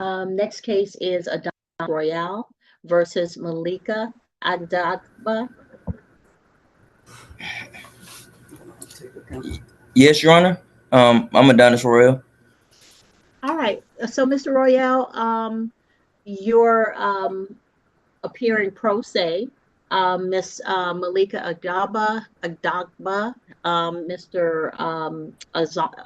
Next case is Adam Royale versus Malika Agdagba. Yes, Your Honor. I'm Adonis Royal. All right. So, Mr. Royale, you're appearing pro se. Miss Malika Agdagba, Mr.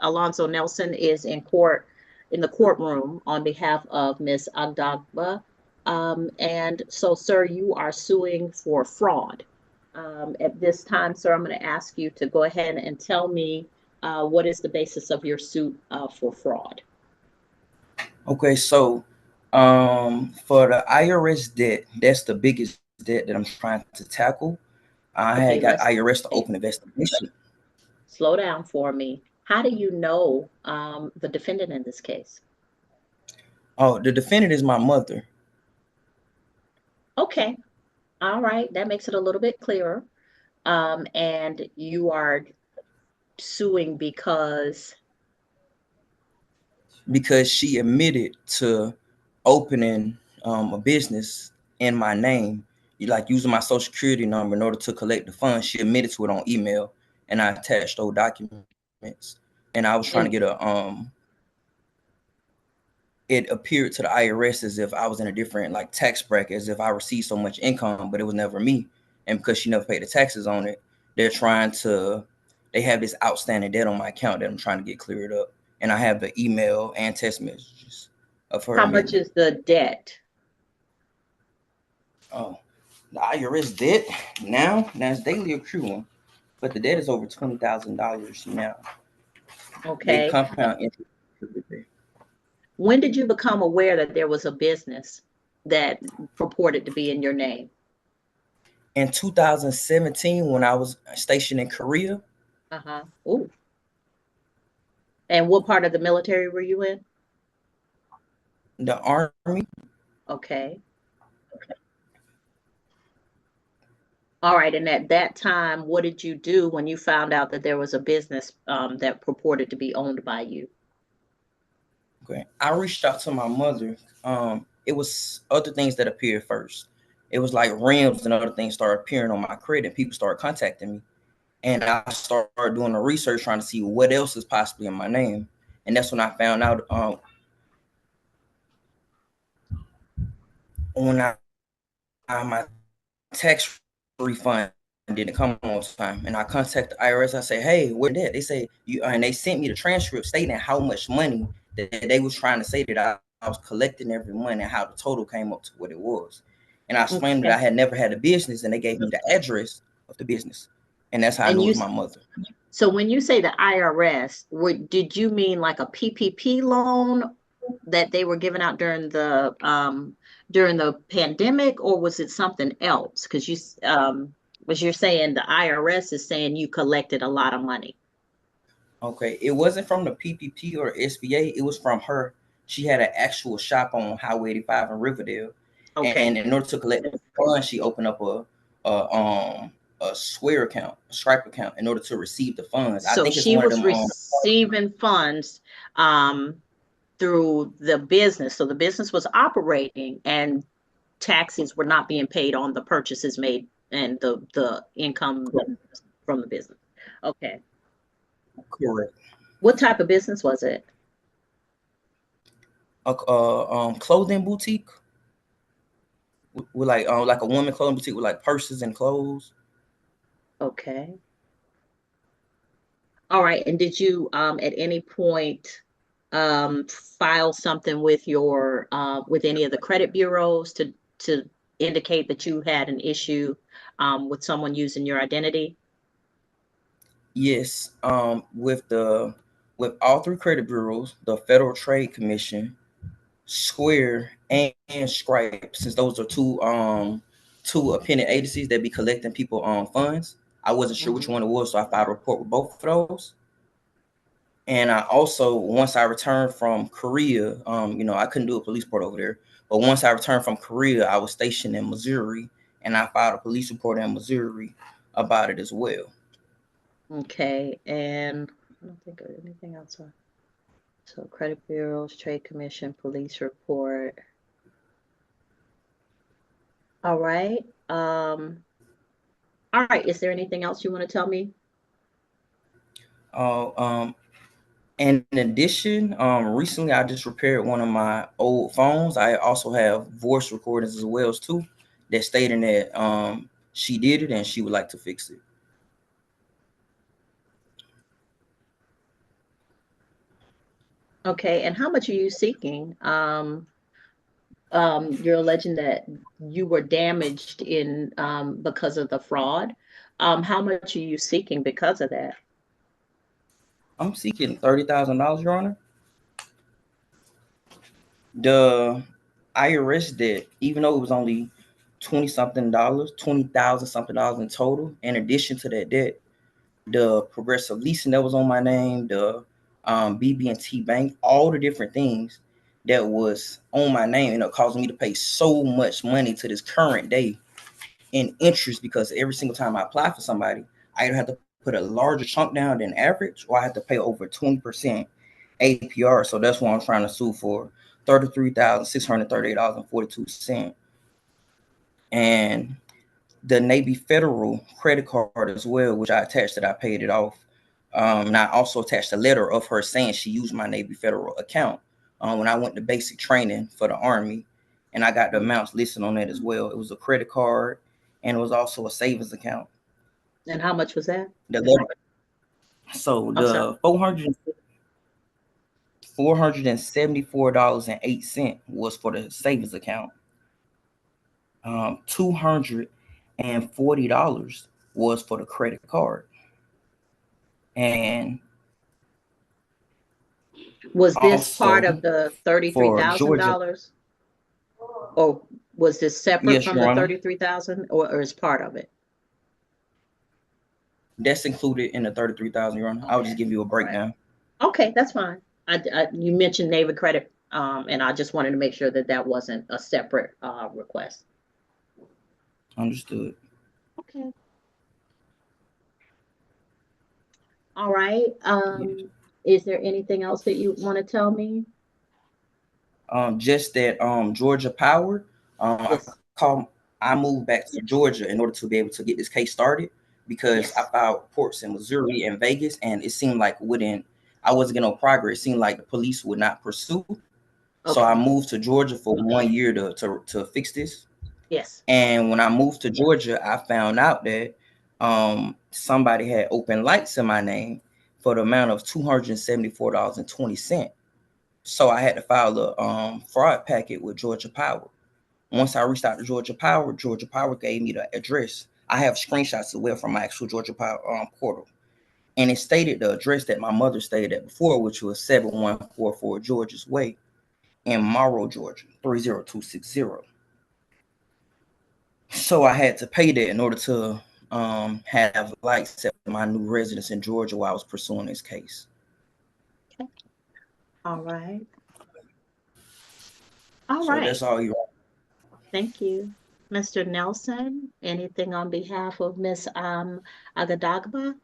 Alonzo Nelson is in court in the courtroom on behalf of Miss Agdagba. And so, sir, you are suing for fraud. At this time, sir, I'm going to ask you to go ahead and tell me what is the basis of your suit for fraud. Okay, so for the IRS debt, that's the biggest debt that I'm trying to tackle. I had Okay, got IRS to open investigation. slow down for me. How do you know the defendant in this case? Oh, the defendant is my mother. Okay, all right, that makes it a little bit clearer. And you are suing Because she admitted to opening a business in my name, like using my social security number in order to collect the funds. She admitted to it on email, and I attached those documents. And I was trying to get it appeared to the IRS as if I was in a different like tax bracket, as if I received so much income, but it was never me. And because she never paid the taxes on it, they have this outstanding debt on my account that I'm trying to get cleared up. And I have the email and text messages of her. how much is the debt? Oh, the IRS debt now it's daily accruing, but the debt is over $20,000 now. They Okay. compound interest. When did you become aware that there was a business that purported to be in your name? In 2017, when I was stationed in Korea. Uh-huh. Ooh. And what part of the military were you in? The Army. Okay. All right. And at that time, what did you do when you found out that there was a business that purported to be owned by you? Okay. I reached out to my mother. It was other things that appeared first. It was like rims and other things started appearing on my credit, and people started contacting me. And I started doing the research trying to see what else is possibly in my name. And that's when I found out when my tax refund didn't come on time, and I contacted the IRS. I say, "Hey, where that?" They say you, and they sent me the transcript stating how much money that they was trying to say that I was collecting every month and how the total came up to what it was. And I explained that I Okay. had never had a business, and they gave me the address of the business, and that's how I And knew it you, was my mother. so when you say the IRS, did you mean like a PPP loan that they were giving out during the pandemic, or was it something else? Because was you're saying the IRS is saying you collected a lot of money. Okay, it wasn't from the PPP or SBA. It was from her. She had an actual shop on Highway 85 in Riverdale, and Okay. in order to collect the funds, she opened up a Square account, a Stripe account, in order to receive the funds. I So think it's she one of was them. receiving funds um, through the business. So the business was operating and taxes were not being paid on the purchases made and the income from the business. Okay. Correct. What type of business was it? Clothing boutique with like a woman clothing boutique with like purses and clothes. Okay. All right. And did you at any point file something with your with any of the credit bureaus to indicate that you had an issue with someone using your identity? Yes. With all three credit bureaus, the Federal Trade Commission, Square, and Stripe, since those are two appended agencies that be collecting people on funds. I wasn't sure which Mhm. one it was, so I filed a report with both of those. And I also, once I returned from Korea, I couldn't do a police report over there. But once I returned from Korea, I was stationed in Missouri, and I filed a police report in Missouri about it as well. Okay. And I don't think of anything else. So credit bureaus, trade commission, police report. All right. All right. Is there anything else you want to tell me? In addition, recently I just repaired one of my old phones. I also have voice recordings as well too, that stating that she did it and she would like to fix it. Okay. And how much are you seeking? You're alleging that you were damaged in because of the fraud. How much are you seeking because of that? I'm seeking $30,000, Your Honor. The IRS debt, even though it was only $20,000 in total, in addition to that debt, the progressive leasing that was on my name, the BB&T Bank, all the different things that was on my name, and it caused me to pay so much money to this current day in interest, because every single time I apply for somebody, I either have to put a larger chunk down than average, or I have to pay over 20% APR. So that's why I'm trying to sue for $33,638.42. And the Navy Federal credit card as well, which I attached that I paid it off. And I also attached a letter of her saying she used my Navy Federal account when I went to basic training for the Army. And I got the amounts listed on that as well. It was a credit card and it was also a savings account. And how much was that? The letter. So the $474.08 was for the savings account. $240 was for the credit card. And was this part of the $33,000? Or was this separate from the 33,000, or is part of it? That's included in the 33,000, Your Honor. Okay. I'll just give you a breakdown. Right. Okay, that's fine. You mentioned Navy credit, and I just wanted to make sure that that wasn't a separate request. Understood. Okay. All right. Yes. Is there anything else that you want to tell me? Just that Georgia Power, yes. I moved back to Georgia in order to be able to get this case started, because yes. I filed reports in Missouri and Vegas, and it seemed like I wasn't getting no progress. It seemed like the police would not pursue. Okay. So I moved to Georgia for 1 year to fix this. Yes. And when I moved to Georgia, I found out that somebody had open lights in my name for the amount of $274.20. So I had to file a fraud packet with Georgia Power. Once I reached out to Georgia Power gave me the address. I have screenshots as well from my actual Georgia Power portal. And it stated the address that my mother stayed at before, which was 7144 George's Way in Morrow, Georgia, 30260. So I had to pay that in order to have lights at my new residence in Georgia while I was pursuing this case. Okay. All right. So that's all you want. Thank you. Mr. Nelson, anything on behalf of Ms. Agadagba?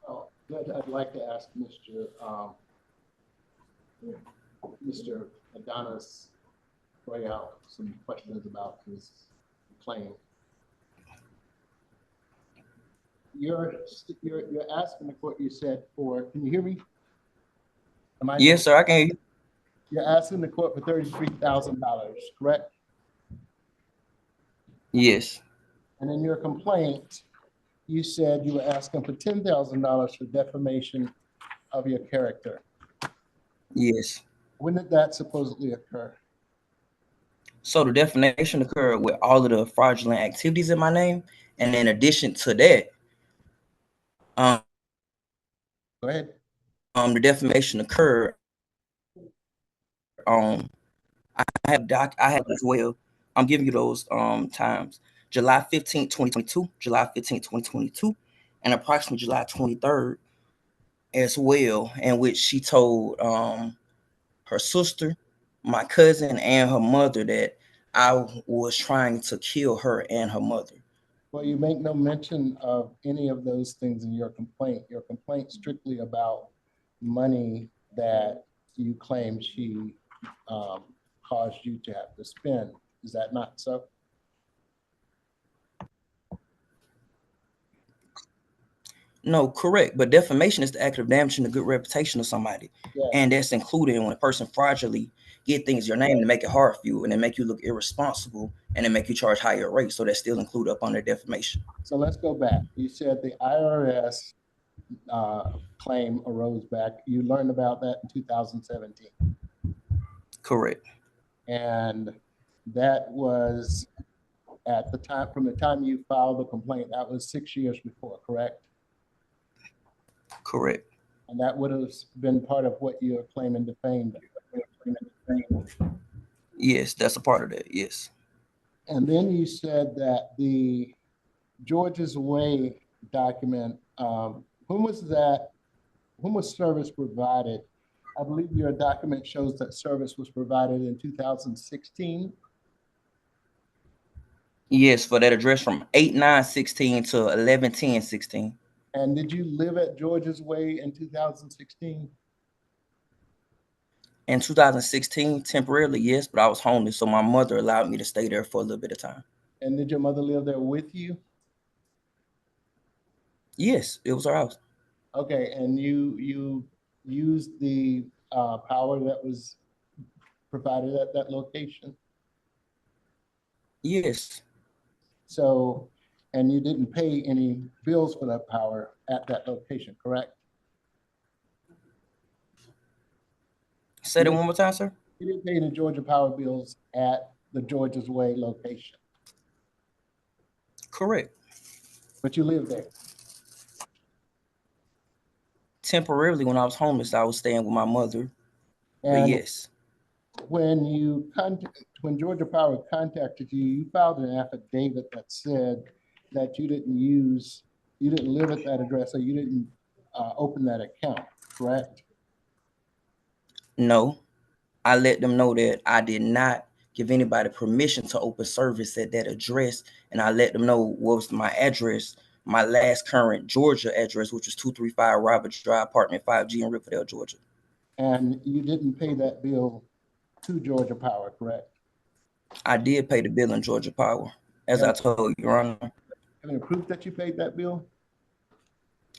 Oh, I'd like to ask Mr. Adonis Royale some questions about his claim. You're asking the court, you said, can you hear me? Yes, sir, I can hear you. You're asking the court for $33,000, correct? Yes. And in your complaint, you said you were asking for $10,000 for defamation of your character. Yes. When did that supposedly occur? So the defamation occurred with all of the fraudulent activities in my name. And in addition to that, go ahead. The defamation occurred. I have as well. I'm giving you those times. July 15th, 2022, July 15th, 2022, and approximately July 23rd as well, in which she told her sister, my cousin, and her mother that I was trying to kill her and her mother. Well, you make no mention of any of those things in your complaint. Your complaint strictly about money that you claim she caused you to have to spend. Is that not so? No, correct. But defamation is the act of damaging the good reputation of somebody. Yes. And that's included when a person fraudulently get things your name to make it hard for you and then make you look irresponsible and then make you charge higher rates. So that's still included up under defamation. So let's go back. You said the IRS claim arose back. You learned about that in 2017. Correct. And that was at the time, from the time you filed the complaint, that was 6 years before, correct? Correct. And that would have been part of what you're claiming defamed. Yes, that's a part of that. Yes. And then you said that the Georgia's Way document, when was that? When was service provided? I believe your document shows that service was provided in 2016. Yes, for that address from 8/9/16 to 11/10/16. And did you live at Georgia's Way in 2016? In 2016, temporarily, yes, but I was homeless, so my mother allowed me to stay there for a little bit of time. And did your mother live there with you? Yes, it was her house. Okay, and you used the power that was provided at that location? Yes. So, and you didn't pay any bills for that power at that location, correct? Say that one more time, sir. You didn't pay the Georgia Power bills at the Georgia's Way location, Correct. but you lived there. Temporarily, when I was homeless, I was staying with my mother. But And yes, when when Georgia Power contacted you, you filed an affidavit that said that you didn't live at that address, or you didn't open that account, correct? no, I let them know that I did not give anybody permission to open service at that address. And I let them know what was my address, my last current Georgia address, which was 235 Roberts Drive, apartment 5G in Riverdale, Georgia. And you didn't pay that bill to Georgia Power, correct? I did pay the bill in Georgia Power, as I told you, Your Honor. Any proof that you paid that bill?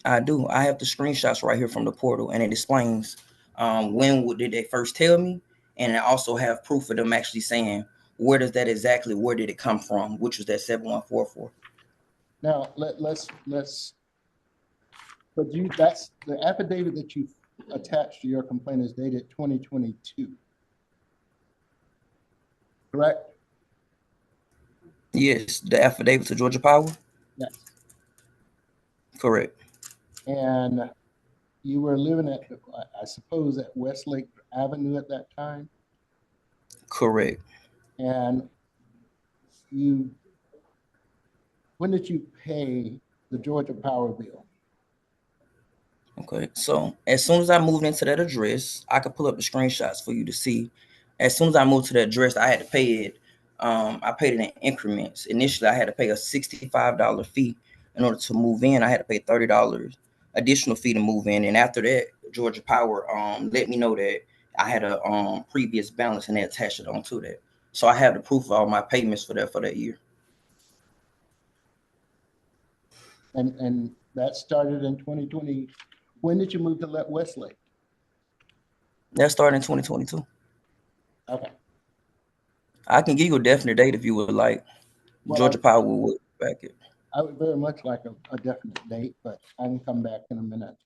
I do. I have the screenshots right here from the portal, and it explains when did they first tell me, and I also have proof of them actually saying where did it come from, which was that 7144. Now let's. But that's the affidavit that you attached to your complaint is dated 2022, correct? Yes, the affidavit to Georgia Power. Yes. Correct. And you were living at, I suppose, at Westlake Avenue at that time? Correct. And when did you pay the Georgia Power bill? Okay, so as soon as I moved into that address, I could pull up the screenshots for you to see. As soon as I moved to the address, I had to pay it. I paid it in increments. Initially, I had to pay a $65 fee in order to move in. I had to pay $30 additional fee to move in, and after that, Georgia Power let me know that I had a previous balance, and they attached it onto that. So I have the proof of all my payments for that year. And that started in 2020. When did you move to Westlake? That started in 2022. Okay. I can give you a definite date if you would like. Well, Georgia Power will back it. I would very much like a definite date, but I can come back in a minute.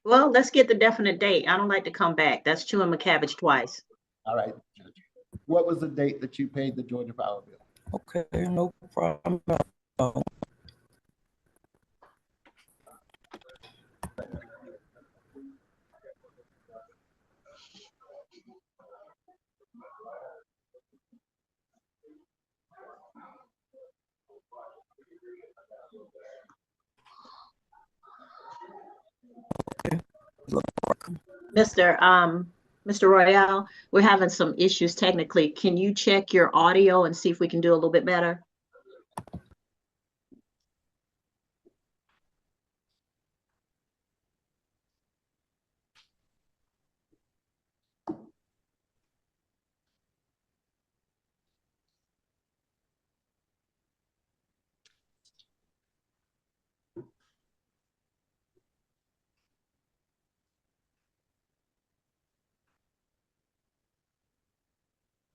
Well, let's get the definite date. I don't like to come back. That's chewing my cabbage twice. All right, Judge. What was the date that you paid the Georgia Power bill? Okay, no problem. Mr. Royale, we're having some issues technically. Can you check your audio and see if we can do a little bit better?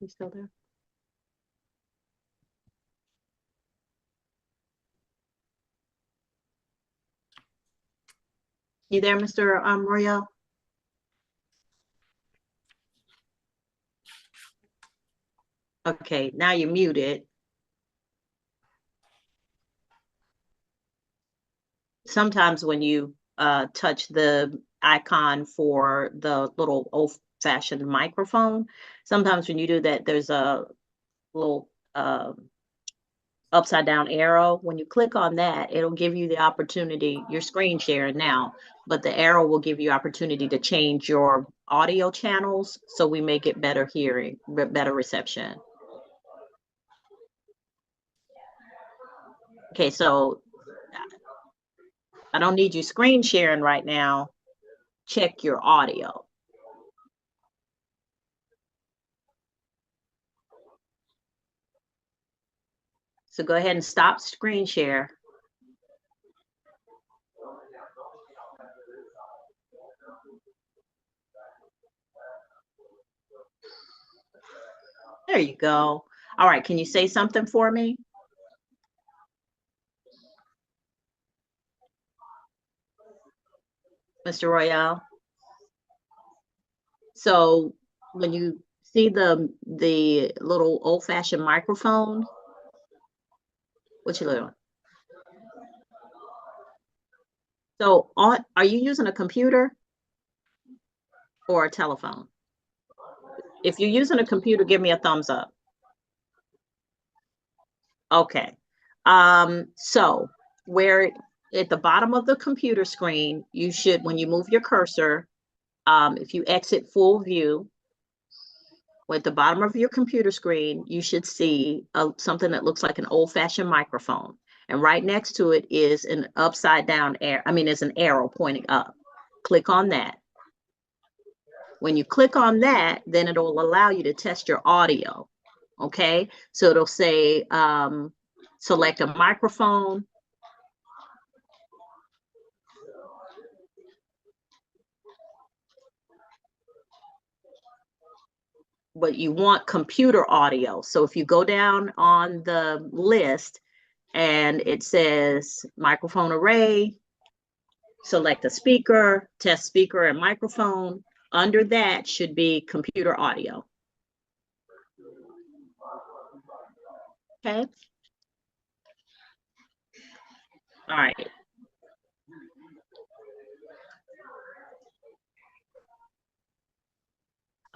You still there? You there, Mr. Royale? Okay, now you're muted. Sometimes when you touch the icon for the little old-fashioned microphone, sometimes when you do that, there's a little upside down arrow. When you click on that, it'll give you the opportunity, you're screen sharing now, but the arrow will give you opportunity to change your audio channels so we make it better hearing, better reception. Okay, so I don't need you screen sharing right now. Check your audio. So go ahead and stop screen share. There you go. All right, can you say something for me? Mr. Royale? So when you see the little old-fashioned microphone, what you doing? So are you using a computer or a telephone? If you're using a computer, give me a thumbs up. Okay. So where at the bottom of the computer screen, you should, when you move your cursor, if you exit full view, at the bottom of your computer screen, you should see something that looks like an old-fashioned microphone. And right next to it is an upside down is an arrow pointing up. Click on that. When you click on that, then it'll allow you to test your audio. Okay, so it'll say select a microphone. But you want computer audio. So if you go down on the list and it says microphone array, select a speaker, test speaker and microphone. Under that should be computer audio. Okay. All right.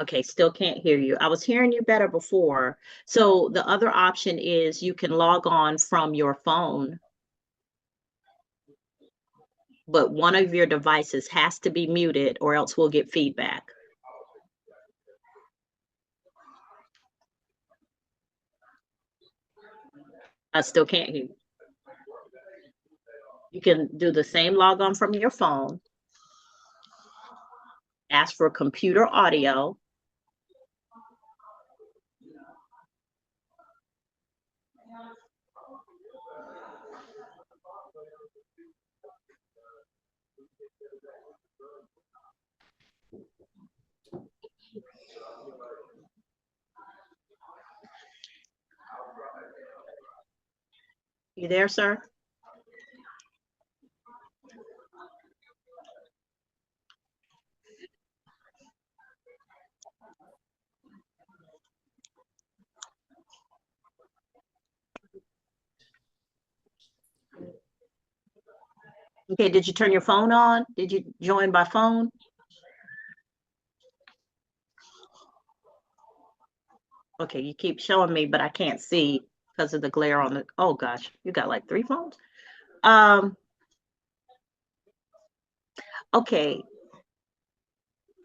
Okay, still can't hear you. I was hearing you better before. So the other option is you can log on from your phone, but one of your devices has to be muted or else we'll get feedback. I still can't hear you. You can do the same log on from your phone. Ask for computer audio. You there, sir? Okay, did you turn your phone on? Did you join by phone? Okay, you keep showing me, but I can't see because of the glare on the, oh gosh, you got like 3 phones? Okay.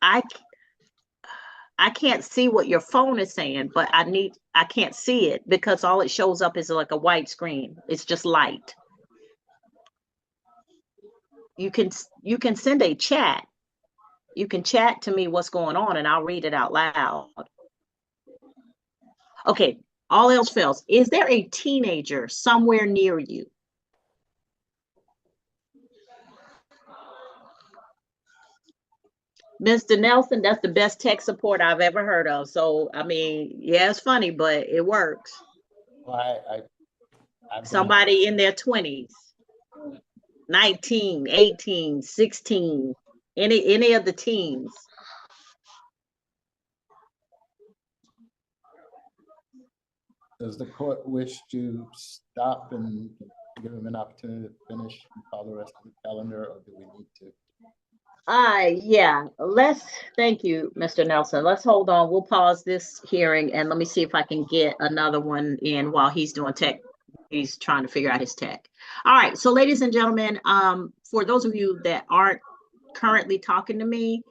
I can't see what your phone is saying, but I can't see it because all it shows up is like a white screen. It's just light. You can send a chat. You can chat to me what's going on and I'll read it out loud. Okay, all else fails. Is there a teenager somewhere near you? Mr. Nelson, that's the best tech support I've ever heard of. So, I mean, yeah, it's funny, but it works. Well, I've been, Somebody in their 20s, 19, 18, 16, any of the teens. does the court wish to stop and give him an opportunity to finish and call the rest of the calendar, or do we need to? Yeah, thank you, Mr. Nelson. Let's hold on. We'll pause this hearing and let me see if I can get another one in while he's doing tech. He's trying to figure out his tech. All right. So, ladies and gentlemen, for those of you that aren't currently talking to me,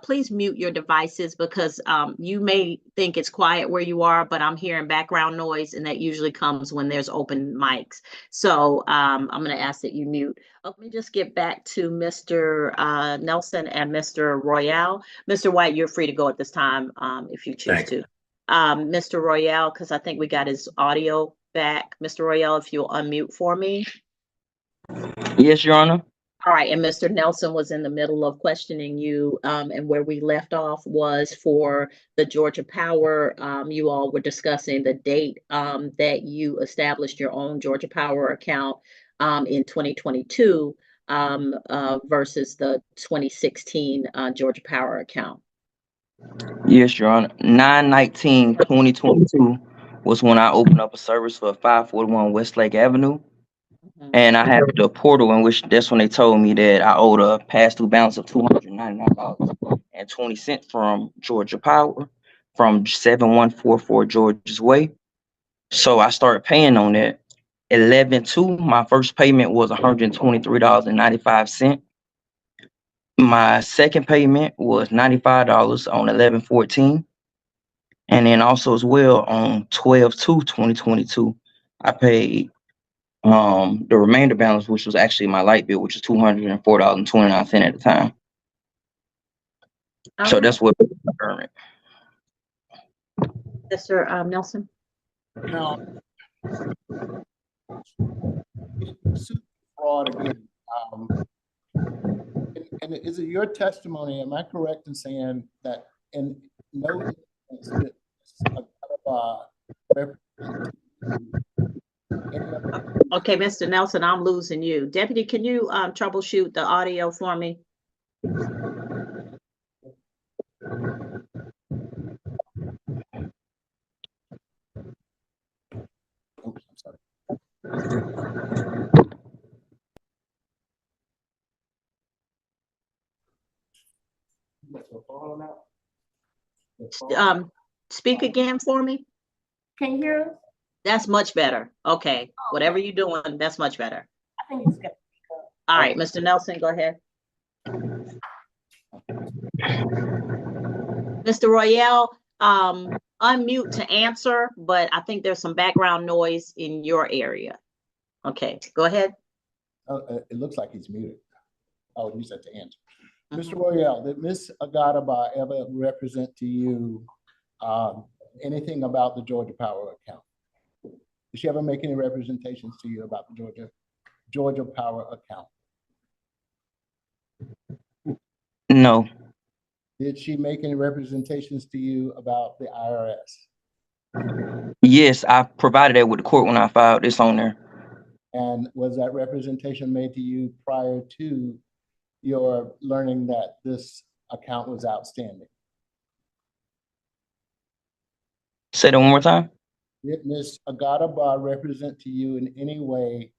please mute your devices because you may think it's quiet where you are, but I'm hearing background noise, and that usually comes when there's open mics. So I'm going to ask that you mute. Let me just get back to Mr. Nelson and Mr. Royale. Mr. White, you're free to go at this time if you choose to. Mr. Royale, because I think we got his audio back. Mr. Royale, if you'll unmute for me. Yes, Your Honor. All right, and Mr. Nelson was in the middle of questioning you, and where we left off was for the Georgia Power. You all were discussing the date that you established your own Georgia Power account in 2022 versus the 2016 Georgia Power account. Yes, Your Honor. 9/19/2022 was when I opened up a service for 541 Westlake Avenue. And I have the portal in which that's when they told me that I owed a pass-through balance of $299.20 from Georgia Power from 7144 George's Way. So I started paying on that. 11/2, my first payment was $123.95. My second payment was $95 on 11/14. And then also as well on 12/2/2022, I paid the remainder balance, which was actually my light bill, which was $204.29 at the time. So that's what current. Mr. Nelson. Now, fraud again. And is it your testimony? Am I correct in saying that in no instance Okay, Mr. Nelson, I'm losing you. Deputy, can you troubleshoot the audio for me? Oops, I'm sorry. Speak again for me. Can you hear us? That's much better. Okay, whatever you're doing, that's much better. I think it's good. All right, Mr. Nelson, go ahead. Mr. Royale, unmute to answer, but I think there's some background noise in your area. Okay, go ahead. It looks like he's muted. Oh, you said to answer. Mr. Royale, did Ms. Agadaba ever represent to you anything about the Georgia Power account? Did she ever make any representations to you about the Georgia Power account? No. Did she make any representations to you about the IRS? Yes, I provided that with the court when I filed this on there. And was that representation made to you prior to your learning that this account was outstanding? Say that one more time. Did Ms. Agadaba represent to you in any way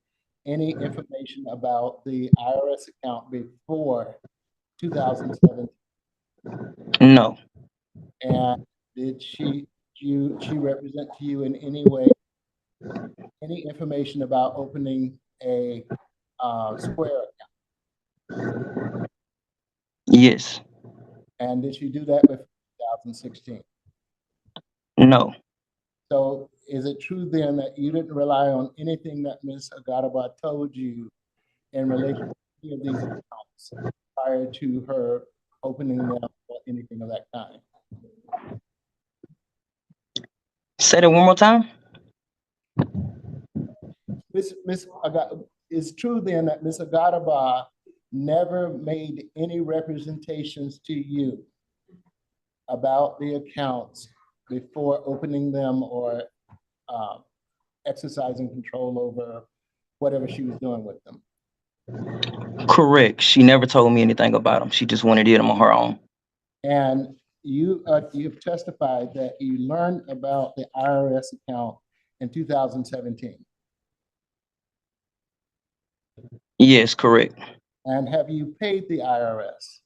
any information about the IRS account before 2017? No. And did she represent to you in any way any information about opening a Square account? Yes. And did she do that before 2016? No. So is it true then that you didn't rely on anything that Ms. Agadaba told you in relation to any of these accounts prior to her opening them or anything of that kind? Say that one more time. It's true then that Ms. Agadaba never made any representations to you about the accounts before opening them or exercising control over whatever she was doing with them? Correct. She never told me anything about them. She just wanted to do them on her own. And you've testified that you learned about the IRS account in 2017. Yes, correct. And have you paid the IRS?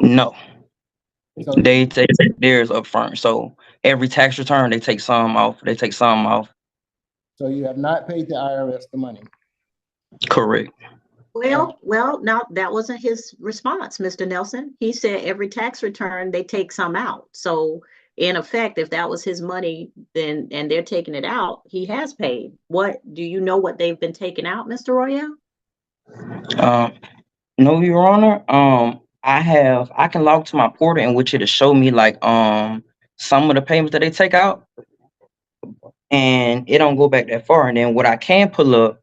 No, So, they take theirs up front. So every tax return, they take some off. They take some off. so you have not paid the IRS the money. Correct. Well, now that wasn't his response, Mr. Nelson. He said every tax return, they take some out. So in effect, if that was his money, then, and they're taking it out, he has paid. What, do you know what they've been taking out, Mr. Royale? No, Your Honor. I can log to my portal in which it'll show me like some of the payments that they take out, and it don't go back that far. And then what I can pull up,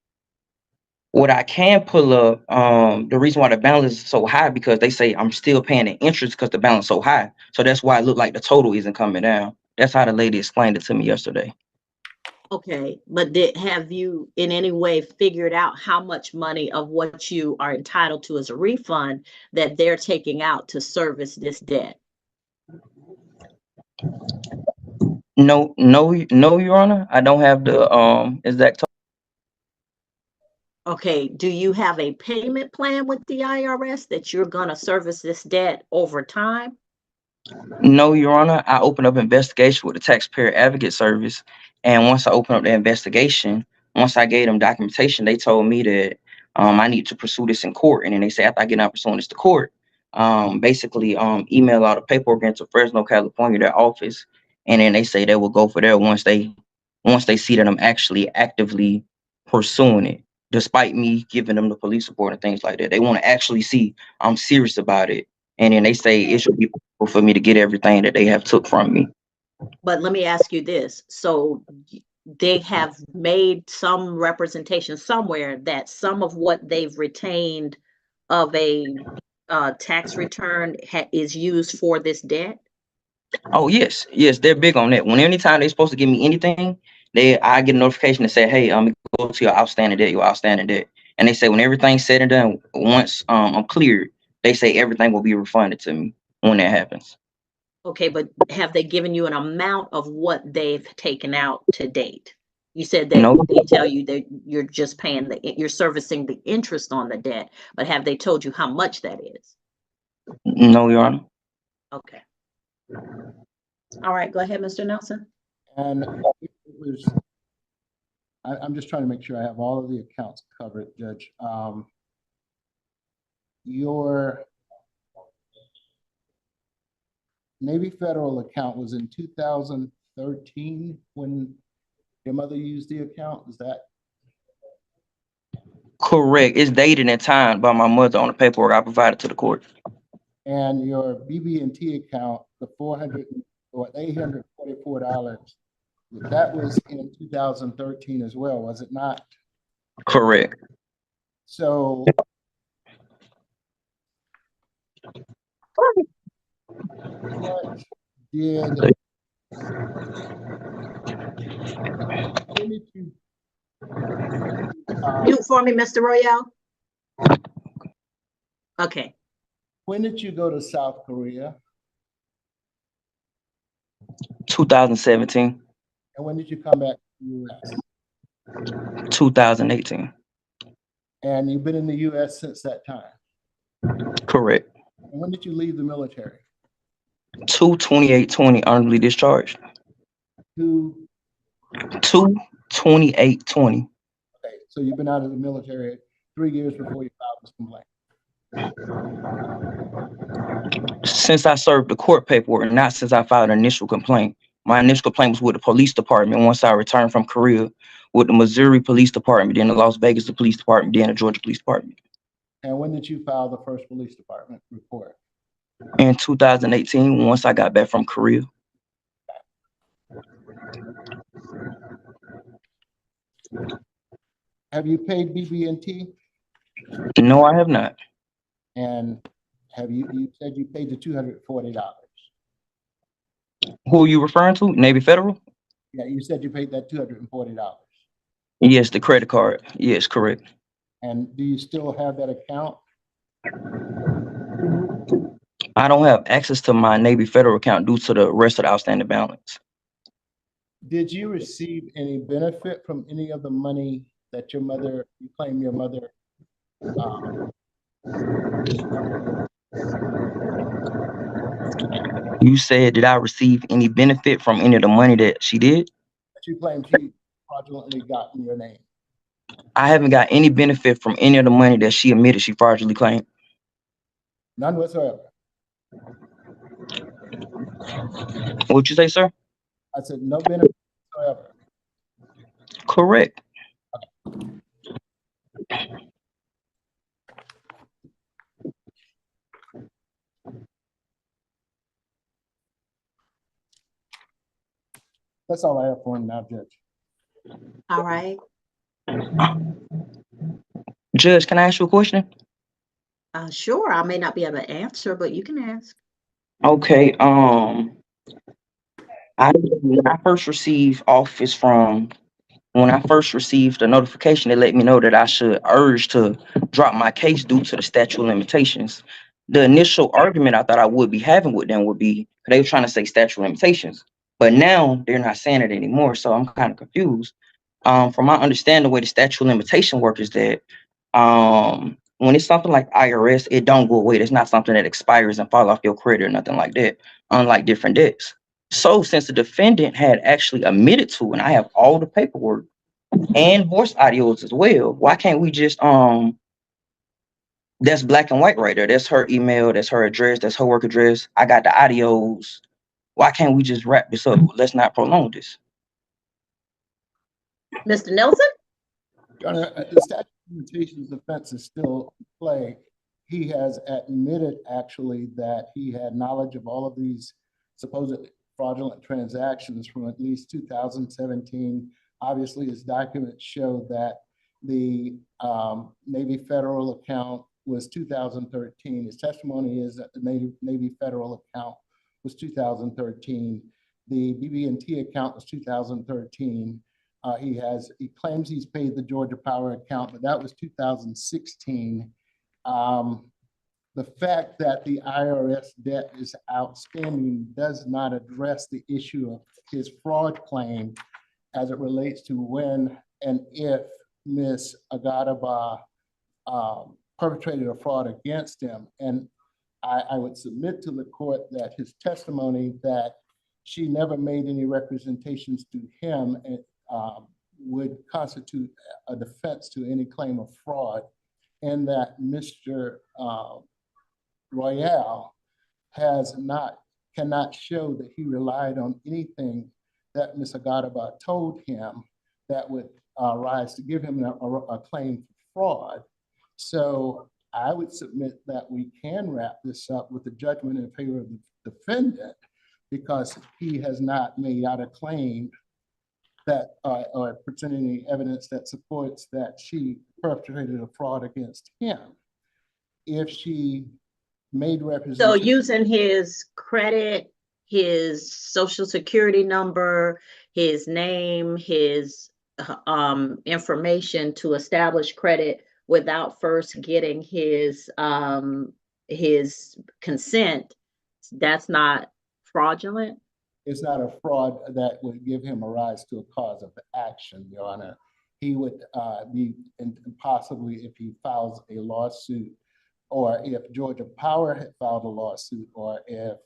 the reason why the balance is so high, because they say I'm still paying the interest because the balance is so high. So that's why it looked like the total isn't coming down. That's how the lady explained it to me yesterday. Okay, but have you in any way figured out how much money of what you are entitled to as a refund that they're taking out to service this debt? No, Your Honor. I don't have the exact. Okay, do you have a payment plan with the IRS that you're gonna service this debt over time? No, Your Honor. I opened up investigation with the Taxpayer Advocate Service, and once I opened up the investigation, once I gave them documentation, they told me that I need to pursue this in court. And then they say after I get out pursuing this to court, basically email all the paperwork into Fresno, California, their office, and then they say they will go for there once they see that I'm actually actively pursuing it. Despite me giving them the police report and things like that, they want to actually see I'm serious about it. And then they say it should be possible for me to get everything that they have took from me. But let me ask you this. So they have made some representation somewhere that some of what they've retained of a tax return is used for this debt? Oh yes, they're big on that. When anytime they're supposed to give me anything, I get a notification that say, hey, go to your outstanding debt, and they say when everything's said and done, once I'm cleared, they say everything will be refunded to me when that happens. Okay, but have they given you an amount of what they've taken out to date? You said that No. they tell you that you're just paying you're servicing the interest on the debt, but have they told you how much that is? No, Your Honor. Okay. All right, go ahead, Mr. Nelson. And it was, I'm just trying to make sure I have all of the accounts covered, Judge. Your Navy Federal account was in 2013 when your mother used the account, is that? Correct. It's dated and timed by my mother on the paperwork I provided to the court. And your BB&T account, the $400 or $844, that was in 2013 as well, was it not? Correct. So what did you Mute for me, Mr. Royale. Okay. when did you go to South Korea? 2017. And when did you come back to the US? 2018. And you've been in the US since that time? Correct. And when did you leave the military? 2/28/20 honorably discharged. 2/28/20. Okay, so you've been out of the military 3 years before you filed this complaint. Since I served the court paperwork, not since I filed an initial complaint. My initial complaint was with the police department once I returned from Korea, with the Missouri Police Department, then the Las Vegas Police Department, then the Georgia Police Department. And when did you file the first police department report? In 2018, once I got back from Korea. Have you paid BB&T? No, I have not. And you said you paid the $240. Who are you referring to? Navy Federal? Yeah, you said you paid that $240. Yes, the credit card. Yes, correct. And do you still have that account? I don't have access to my Navy Federal account due to the rest of the outstanding balance. Did you receive any benefit from any of the money that you claim your mother? You said, did I receive any benefit from any of the money that she did? That you claim she fraudulently got in your name? I haven't got any benefit from any of the money that she admitted she fraudulently claimed. None whatsoever. What'd you say, sir? I said no benefit whatsoever. Correct. That's all I have for him now, Judge. All right. Judge, can I ask you a question? Sure. I may not be able to answer, but you can ask. Okay. When I first received the notification, it let me know that I should urge to drop my case due to the statute of limitations. The initial argument I thought I would be having with them would be they were trying to say statute of limitations, but now they're not saying it anymore. So I'm kind of confused. From my understanding, the way the statute of limitation work is that when it's something like IRS, it don't go away. It's not something that expires and fall off your credit or nothing like that, unlike different debts. So since the defendant had actually admitted to, and I have all the paperwork and voice audios as well, why can't we just that's black and white right there. That's her email, that's her address, that's her work address. I got the audios. Why can't we just wrap this up? Let's not prolong this. Mr. Nelson? Your Honor, the statute of limitations offense is still in play. He has admitted actually that he had knowledge of all of these supposed fraudulent transactions from at least 2017. Obviously, his documents show that the Navy Federal account was 2013. His testimony is that the Navy Federal account was 2013. The BB&T account was 2013. He claims he's paid the Georgia Power account, but that was 2016. The fact that the IRS debt is outstanding does not address the issue of his fraud claim as it relates to when and if Ms. Agadaba perpetrated a fraud against him. And I would submit to the court that his testimony that she never made any representations to him would constitute a defense to any claim of fraud, and that Mr. Royale cannot show that he relied on anything that Ms. Agadaba told him that would rise to give him a claim for fraud. So I would submit that we can wrap this up with a judgment in favor of the defendant because he has not made out a claim that or presented any evidence that supports that she perpetrated a fraud against him. If she made representations. So using his credit, his social security number, his name, his information to establish credit without first getting his consent, that's not fraudulent? It's not a fraud that would give him a rise to a cause of action, Your Honor. He would be, and possibly if he files a lawsuit, or if Georgia Power had filed a lawsuit, or if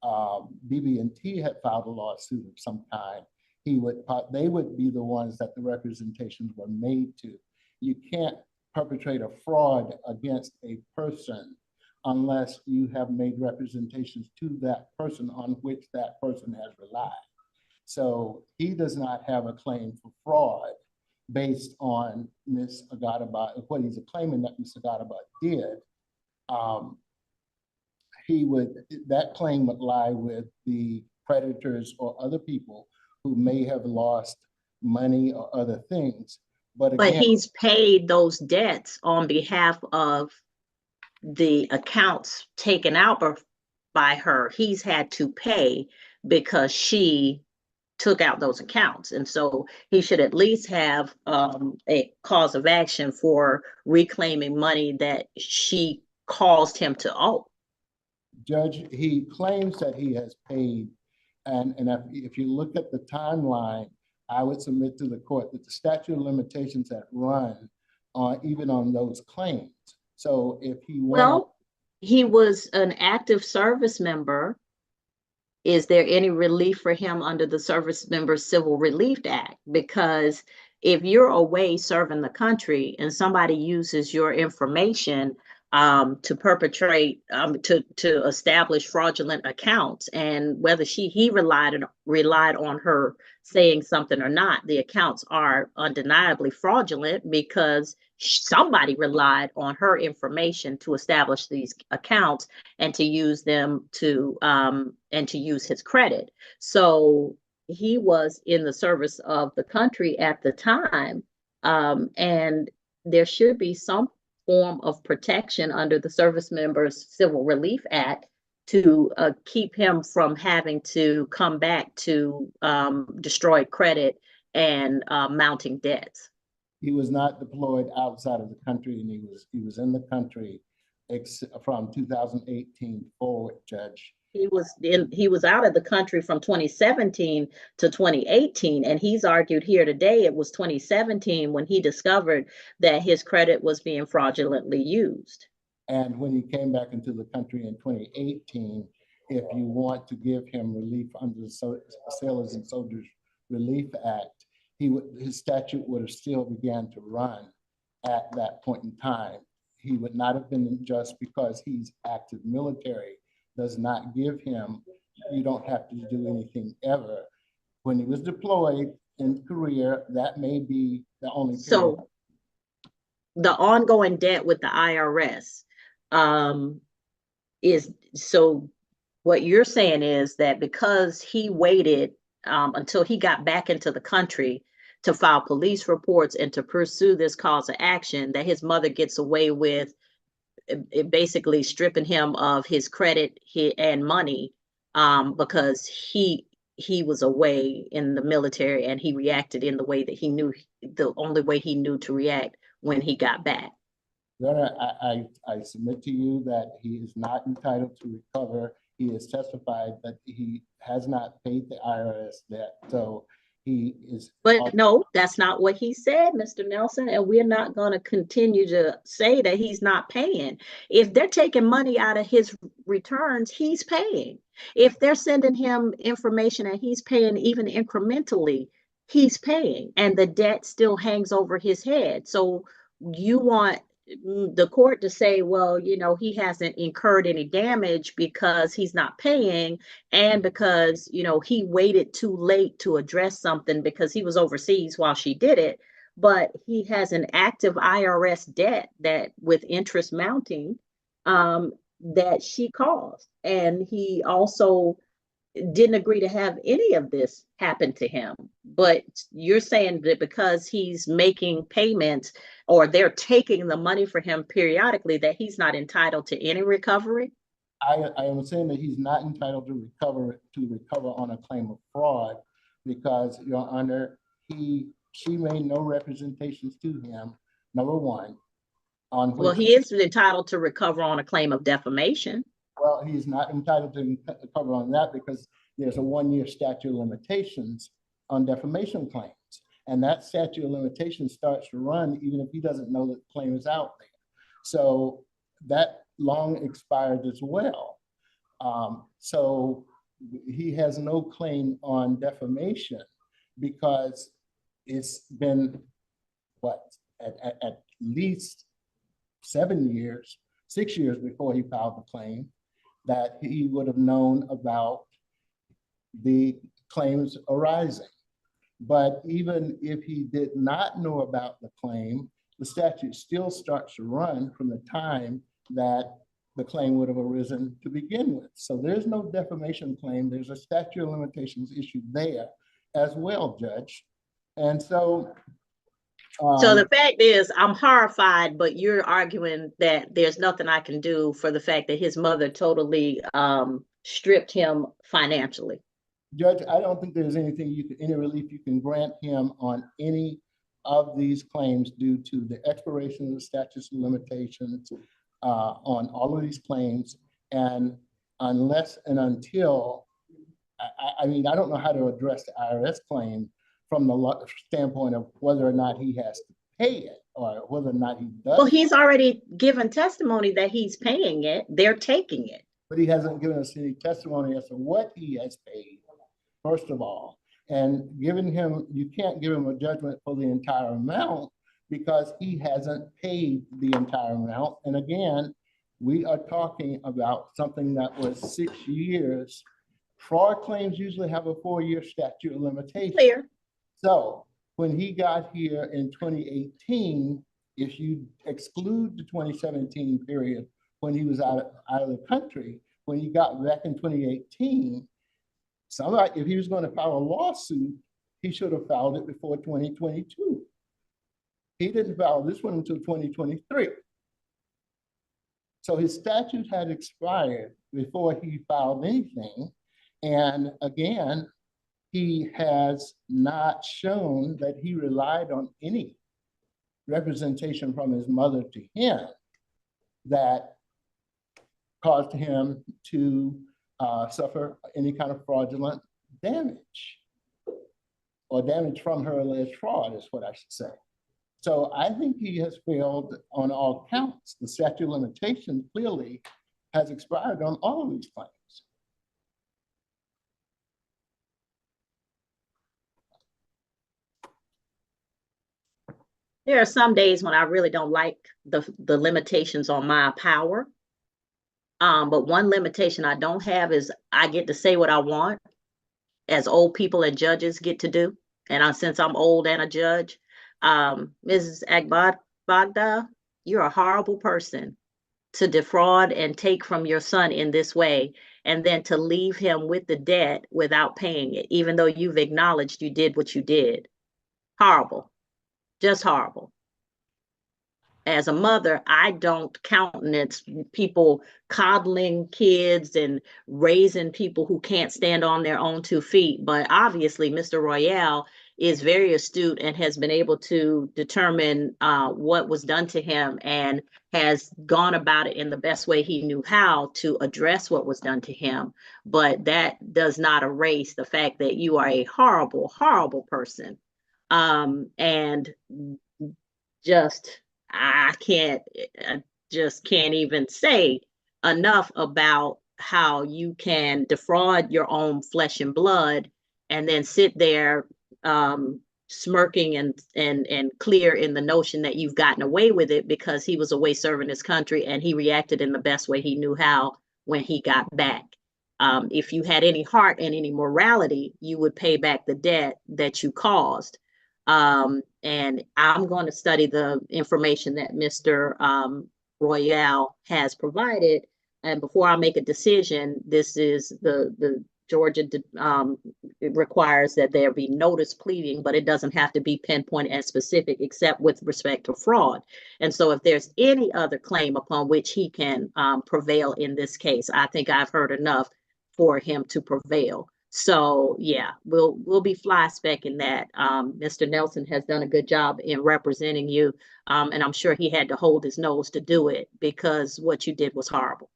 BB&T had filed a lawsuit of some kind, they would be the ones that the representations were made to. You can't perpetrate a fraud against a person unless you have made representations to that person on which that person has relied. So he does not have a claim for fraud based on Ms. Agadaba, what he's claiming that Ms. Agadaba did. That claim would lie with the creditors or other people who may have lost money or other things. But But again, he's paid those debts on behalf of the accounts taken out by her. He's had to pay because she took out those accounts. And so he should at least have a cause of action for reclaiming money that she caused him to owe. Judge, he claims that he has paid. And if you look at the timeline, I would submit to the court that the statute of limitations that run even on those claims. So if he Well, he was an active service member. Is there any relief for him under the Service Member Civil Relief Act? Because if you're away serving the country and somebody uses your information to perpetrate, to establish fraudulent accounts, and whether he relied on her saying something or not, the accounts are undeniably fraudulent because somebody relied on her information to establish these accounts and to use them to use his credit. So he was in the service of the country at the time, and there should be some form of protection under the Service Members Civil Relief Act to keep him from having to come back to destroyed credit and mounting debts. he was not deployed outside of the country, and he was in the country from 2018 forward, Judge. He was out of the country from 2017 to 2018, and he's argued here today it was 2017 when he discovered that his credit was being fraudulently used. And when he came back into the country in 2018, if you want to give him relief under the Sailors and Soldiers Relief Act, his statute would have still began to run at that point in time. He would not have been just because he's active military does not give him, you don't have to do anything ever. When he was deployed in Korea, that may be the only period. So the ongoing debt with the IRS is, so what you're saying is that because he waited until he got back into the country to file police reports and to pursue this cause of action, that his mother gets away with basically stripping him of his credit and money because he was away in the military and he reacted in the way that he knew, the only way he knew to react when he got back. I submit to you that he is not entitled to recover. He has testified that he has not paid the IRS debt, so he is. But no, that's not what he said, Mr. Nelson, and we're not going to continue to say that he's not paying. If they're taking money out of his returns, he's paying. If they're sending him information and he's paying even incrementally, he's paying, and the debt still hangs over his head. So you want the court to say, well, you know, he hasn't incurred any damage because he's not paying, and because, you know, he waited too late to address something because he was overseas while she did it. But he has an active IRS debt that with interest mounting that she caused, and he also didn't agree to have any of this happen to him. But you're saying that because he's making payments or they're taking the money for him periodically, that he's not entitled to any recovery? I am saying that he's not entitled to recover on a claim of fraud because, Your Honor, she made no representations to him, number one. Well, he is entitled to recover on a claim of defamation. Well, he's not entitled to recover on that because there's a 1-year statute of limitations on defamation claims. And that statute of limitations starts to run even if he doesn't know that the claim is out there. So that long expired as well. So he has no claim on defamation because it's been, at least 6 years before he filed the claim, that he would have known about the claims arising. But even if he did not know about the claim, the statute still starts to run from the time that the claim would have arisen to begin with. So there's no defamation claim. There's a statute of limitations issue there as well, Judge. And so So the fact is, I'm horrified, but you're arguing that there's nothing I can do for the fact that his mother totally stripped him financially. Judge, I don't think there's anything any relief you can grant him on any of these claims due to the expiration of the statutes of limitations on all of these claims. And unless and until, I mean, I don't know how to address the IRS claim from the standpoint of whether or not he has to pay it or whether or not he does. Well, he's already given testimony that he's paying it. They're taking it. But he hasn't given us any testimony as to what he has paid, first of all. And giving him, you can't give him a judgment for the entire amount because he hasn't paid the entire amount. And again, we are talking about something that was 6 years. Fraud claims usually have a 4-year statute of limitations. Clear. So when he got here in 2018, if you exclude the 2017 period when he was out of the country, when he got back in 2018, somebody, if he was going to file a lawsuit, he should have filed it before 2022. He didn't file this one until 2023. So his statute had expired before he filed anything. And again, he has not shown that he relied on any representation from his mother to him that caused him to suffer any kind of fraudulent damage or damage from her alleged fraud is what I should say. So I think he has failed on all counts. The statute of limitations clearly has expired on all of these claims. There are some days when I really don't like the limitations on my power. But one limitation I don't have is I get to say what I want, as old people and judges get to do. And since I'm old and a judge, Mrs. Agbagda, you're a horrible person to defraud and take from your son in this way, and then to leave him with the debt without paying it, even though you've acknowledged you did what you did. Horrible, just horrible. As a mother, I don't countenance people coddling kids and raising people who can't stand on their own 2 feet. But obviously, Mr. Royale is very astute and has been able to determine what was done to him and has gone about it in the best way he knew how to address what was done to him. But that does not erase the fact that you are a horrible, horrible person. And just... I just can't even say enough about how you can defraud your own flesh and blood and then sit there smirking and clear in the notion that you've gotten away with it because he was away serving his country and he reacted in the best way he knew how when he got back. If you had any heart and any morality, you would pay back the debt that you caused. And I'm going to study the information that Mr. Royale has provided. And before I make a decision, this is the Georgia, it requires that there be notice pleading, but it doesn't have to be pinpoint and specific except with respect to fraud. And so if there's any other claim upon which he can prevail in this case, I think I've heard enough for him to prevail. So yeah, we'll be fly specking that. Mr. Nelson has done a good job in representing you. And I'm sure he had to hold his nose to do it because what you did was horrible.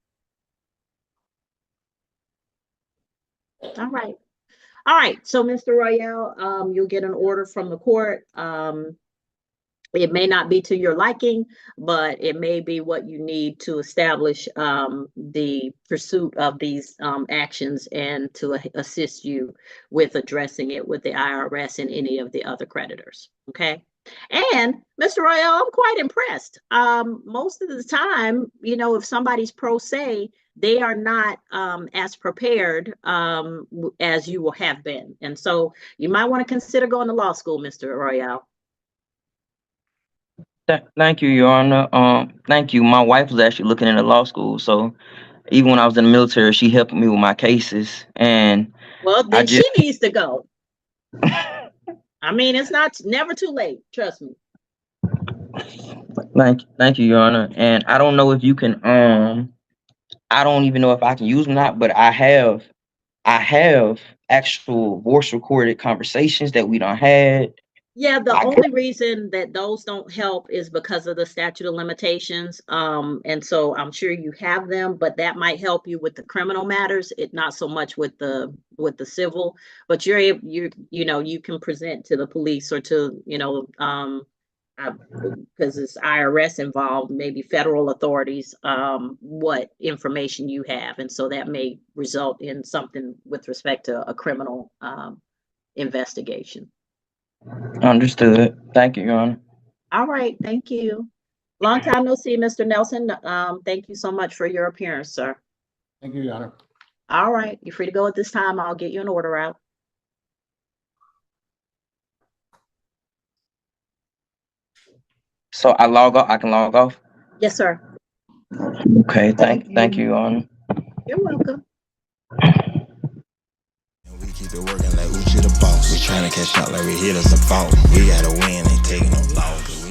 All right. All right. So Mr. Royale, you'll get an order from the court. It may not be to your liking, but it may be what you need to establish the pursuit of these actions and to assist you with addressing it with the IRS and any of the other creditors. Okay. And Mr. Royale, I'm quite impressed. Most of the time, you know, if somebody's pro se, they are not as prepared as you will have been. And so you might want to consider going to law school, Mr. Royale. Thank you, Your Honor. Thank you. My wife was actually looking into law school, so even when I was in the military, she helped me with my cases. And well, then she needs to go. I mean, it's never too late. Trust me. Thank you, Your Honor. And I don't know if you can I don't even know if I can use them or not, but I have actual voice recorded conversations that we done had. Yeah, the I only reason that those don't help is because of the statute of limitations. And so I'm sure you have them, but that might help you with the criminal matters. It not so much with the civil, but you can present to the police or to, because it's IRS involved, maybe federal authorities, what information you have. And so that may result in something with respect to a criminal investigation. understood. Thank you, Your Honor. All right, thank you. Long time no see, Mr. Nelson. Thank you so much for your appearance, sir. Thank you, Your Honor. All right, you're free to go at this time. I'll get you an order out. So I log off. I can log off. Yes, sir. Okay. Thank you, Your Honor. You're welcome. We keep it working like Oouchie the boss. We tryna catch out like we hit us a fault. We gotta win, ain't taking no loss.